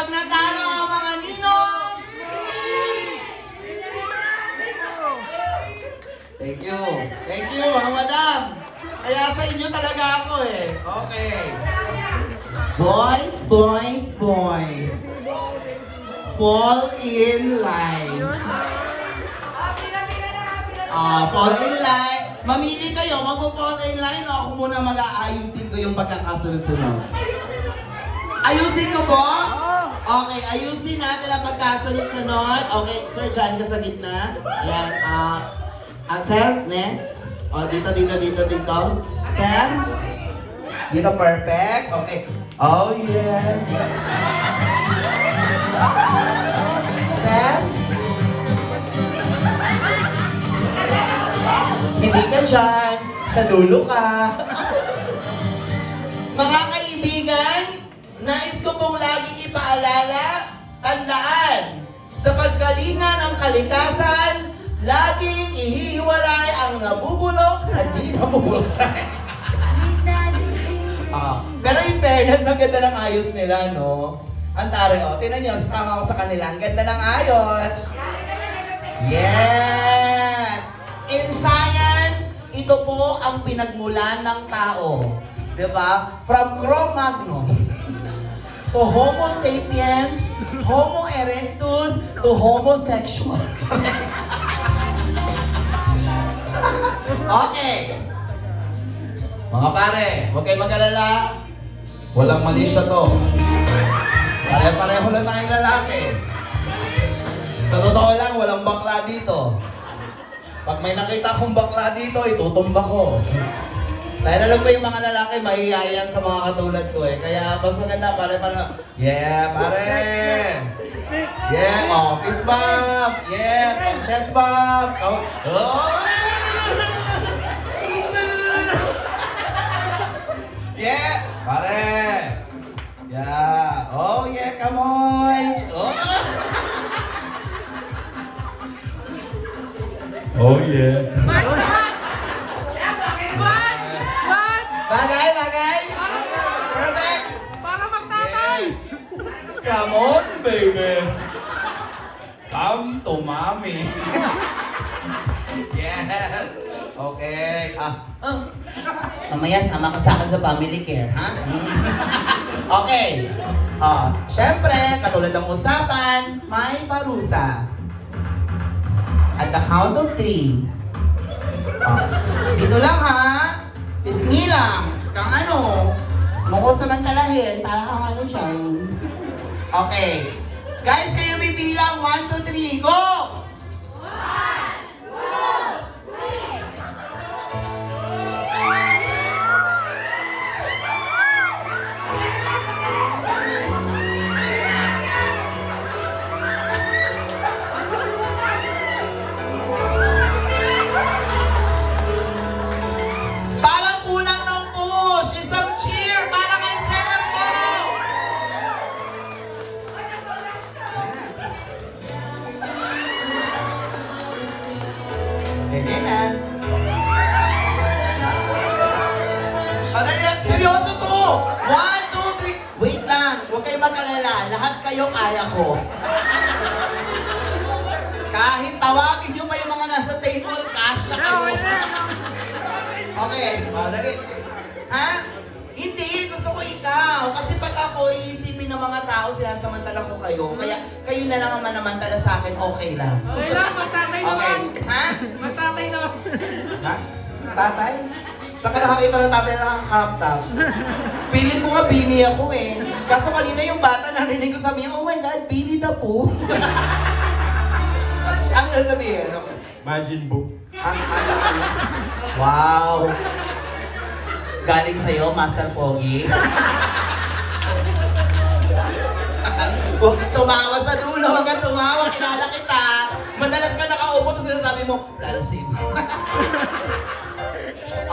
Kapag natalo ang mga ninong, thank you. Thank you, mga madam. Kaya sa inyo talaga ako eh. Okay. Boys, boys, boys. Fall in line. Fall in line. Mamili kayo, mag-fall in line o ako muna mag-aayusin ko yung pagkakasunod-sunod. Ayusin ko po? Okay, ayusin natin ang pagkasunod-sunod. Okay, sir, dyan ka sa gitna. Ayan, sir, next. O, dito. Sir? Dito, perfect. Okay. Oh, yeah. Sir? Hindi ka dyan. Sa dulo ka. Mga kaibigan, nais ko pong laging ipaalala, tandaan, sa pagkalinga ng kalikasan, laging ihihiwalay ang nabubulok sa di nabubulok. Pero in fairness, ang ganda ng ayos nila, no? Ang tari, oh. Tingnan nyo, sasama ko sa kanila. Ang ganda ng ayos. Yes! In science, ito po ang pinagmulan ng tao. Diba? From Cro-Magnon to Homo sapiens, Homo erectus, to homosexual. Okay. Mga pare, huwag kayo mag-alala. Walang mali siya to. Pare-pareho lang tayong lalaki. Sa totoo lang, walang bakla dito. Pag may nakita akong bakla dito, itutumba ko. Dahil alam ko yung mga lalaki, mahihayan sa mga katulad ko eh. Kaya mas maganda, pare. Yeah, pare! Yeah, oh, fist bump! Yes, oh, chest bump! Oh! Yeah, pare! Yeah! Oh, yeah, come on! Oh! Oh, yeah! Bagay! Perfect! Para magtatay! Come on, baby! Come to mommy! Yes! Okay. Mamaya sama ka sa akin sa family care, ha? Okay. Syempre, katulad ng usapan, may parusa. At the count of 3. Dito lang, ha? Pisngi lang. Kang ano, mukha samantalahin, para kang ano siya. Okay. Guys, kayo bibilang 1, 2, 3, go! 1, 2, 3. Parang kulang ng push. Isang cheer para kay second go. Ganyan na. Madali lang, seryoso to! 1, 2, 3. Wait lang, huwag kayo mag-alala. Lahat kayo kaya ko. Kahit tawagin nyo pa yung mga nasa table, kasya kayo. Okay, madali. Ha? Hindi, gusto ko ikaw. Kasi pag ako iisipin ng mga tao, sinasamantala ko kayo. Kaya kayo na lang ang manamantala sa akin, okay lang. Okay lang, magtatay Okay, naman. ha? Magtatay naman. Ha? Tatay? Saan ka nakakita ng tatay na nakakarap top? Pilit ko nga, Bini ako eh. Kaso kanina yung bata, narinig ko sabi niya, oh my God, Bini na po. Ano sasabihin? Imagine book. Wow! Galing sa'yo, Master Pogi. Huwag kang tumawa sa dulo, huwag kang tumawa, kilala kita. Madalas ka nakaupo, tapos sinasabi mo, Dalsim.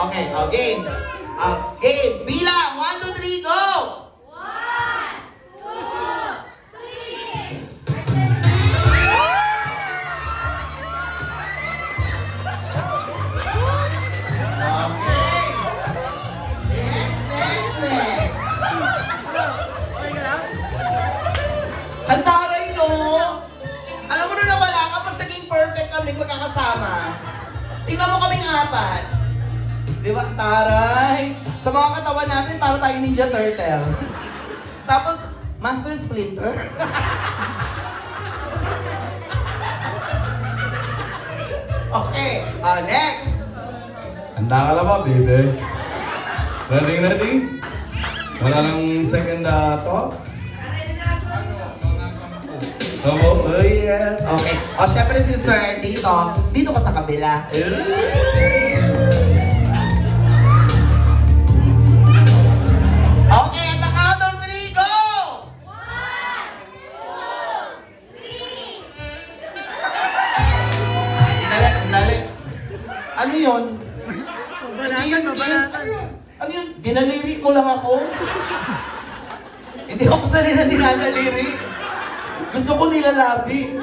Okay, game. Game, bilang, 1, 2, 3, go! 1, 2, 3. Ang taray, no? Alam mo, nung nawala ka, pag naging perfect kami magkakasama. Tingnan mo kaming apat. Di ba? Taray. Sa mga katawan natin, para tayo Ninja Turtle. Tapos, Master Splinter. Okay, next. Handa ka na ba, baby? Ready? Wala nang second thought? Oh, yes. Okay. O, syempre si Sir dito ka sa kabila. Okay, at the count of 3, go! 1, 2, 3. Dali. Ano yun? Hindi yun, kiss. Ano yun? Dinaliri mo lang ako? Hindi ako sanay na dinadaliri. Gusto ko nilalabi.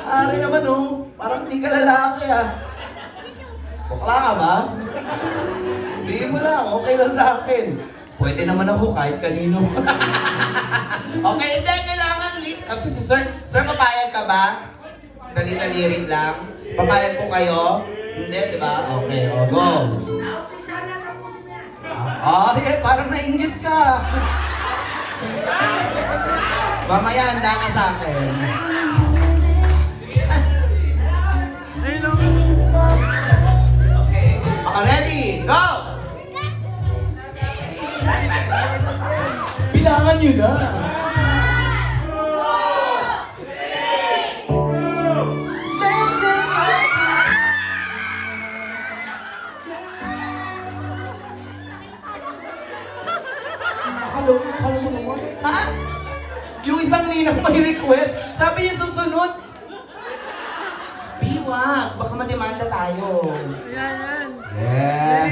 Ari naman oh, parang di ka lalaki ah. Bakla ka ba? Hindi mo lang, okay lang sa akin. Pwede naman ako kahit kanino. Okay, hindi, kailangan lip. Kasi si Sir, papayag ka ba? Dali-dalirin lang. Papayag po kayo? Hindi, di ba? Okay, go. Parang nainggit ka. Mamaya, handa ka sa akin. Okay. Ready? Go! Bilangan nyo na. Kala mo naman. Ha? Yung isang ninang may request, sabi niya susunod. Biwag, baka mademanda tayo. Yan. Yeah.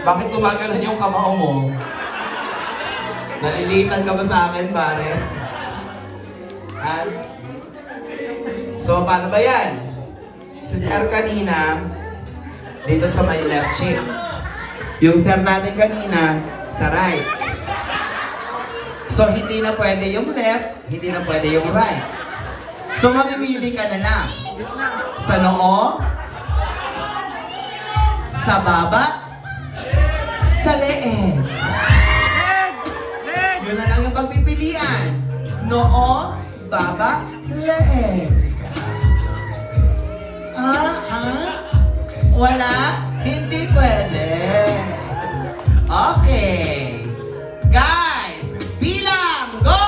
Bakit gumaganon yung kamao mo? Nalilitan ka ba sa akin, pare? Ha? So, paano ba yan? Si Sir kanina, dito sa my left cheek. Yung Sir natin kanina, sa right. So, hindi na pwede yung left, hindi na pwede yung right. So, mamimili ka na lang. Sa noo, sa baba, sa leeg. Yun na lang yung pagpipilian. Noo, baba, leeg. Wala? Hindi pwede. Okay. Guys, bilang, go!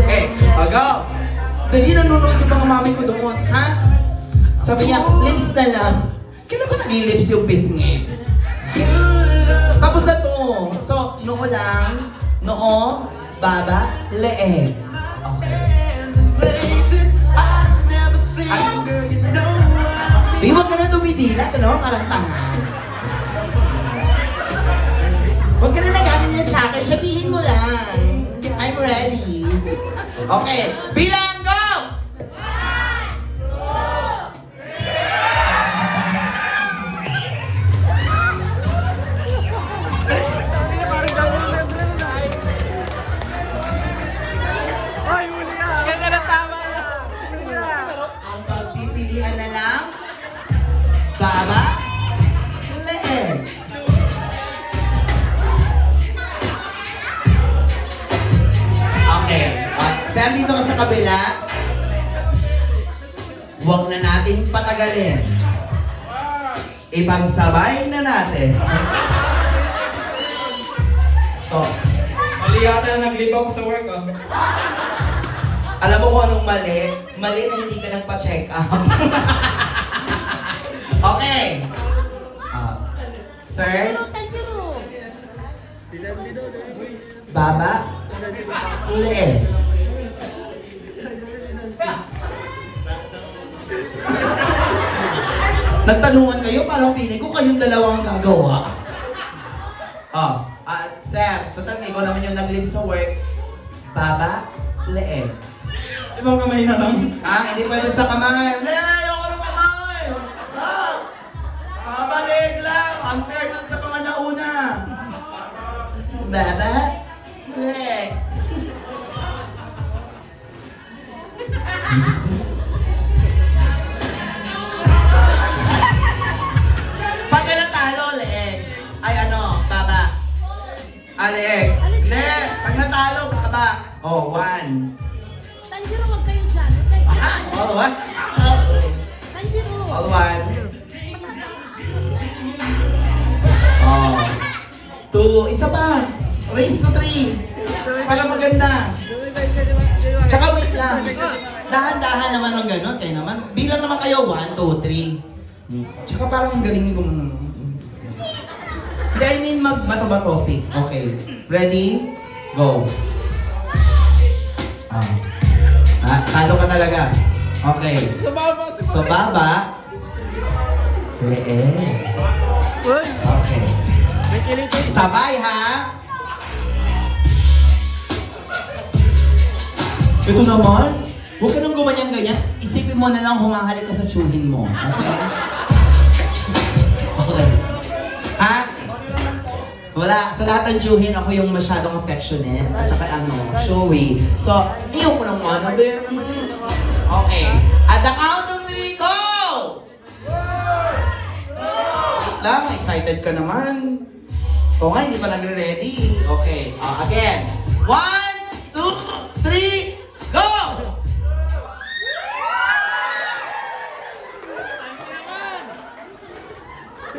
Okay, go! Dali, nanonood yung mga mami ko doon, ha? Sabi niya, lips na lang. Kailan ba naging lips yung pisngi? Tapos na to. So, noo lang, noo, baba, leeg. Okay. Di, wag ka na dumidilat, ano? Parang tanga. Wag ka na nagamin niya sa akin, sabihin mo lang. I'm ready. Okay, bilang, go! Ang pagpipilian na lang, baba, leeg. Okay. Sir, dito ka sa kabila. Huwag na nating patagalin. Ipagsabay na natin. So, Mali yata na naglibaw ko sa work, ah. alam mo kung anong mali? Mali na hindi ka nagpa-check up. Okay. Sir? Baba? Leeg. Nagtanungan kayo, parang piling ko kayong dalawa ang gagawa. Sir, total ikaw naman yung nag-live sa work. Baba, leeg. Ibang kamay na lang. Ah, hindi pwede sa kamay. Hindi, ayoko ng kamay. Leeg lang. Unfair dun sa mga nauna. Baba, leeg. Pag ka natalo, leeg. Ay ano, baba. Ah, leeg. Hindi, pag natalo, baba. Oh, 1. Tanjiro, huwag kayo dyan. Ah, all what? Tanjiro. All 1. Oh. 2, isa pa. Raise to 3. Para maganda. Tsaka wait lang. Dahan-dahan naman ng gano'n. Kaya naman, bilang naman kayo, 1, 2, 3. Tsaka parang ang galingin ko muna. Hindi, I mean magbato-bato. Okay. Ready? Go. Talo ka talaga. Okay. So, baba. Leeg. Okay. Sabay ha. Ito naman. Huwag ka nang gumanyan-ganyan. Isipin mo na lang humahalik ka sa tsuhin mo. Okay? Okay. Ha? Wala. Sa lahat ng tsuhin, ako yung masyadong affectionate. At saka showy. So, iyon ko lang ano, bear. Okay. At the count of 3, go! Wait lang, excited ka naman. O nga, hindi pa nagre-ready. Okay. Again. 1, 2, 3, go!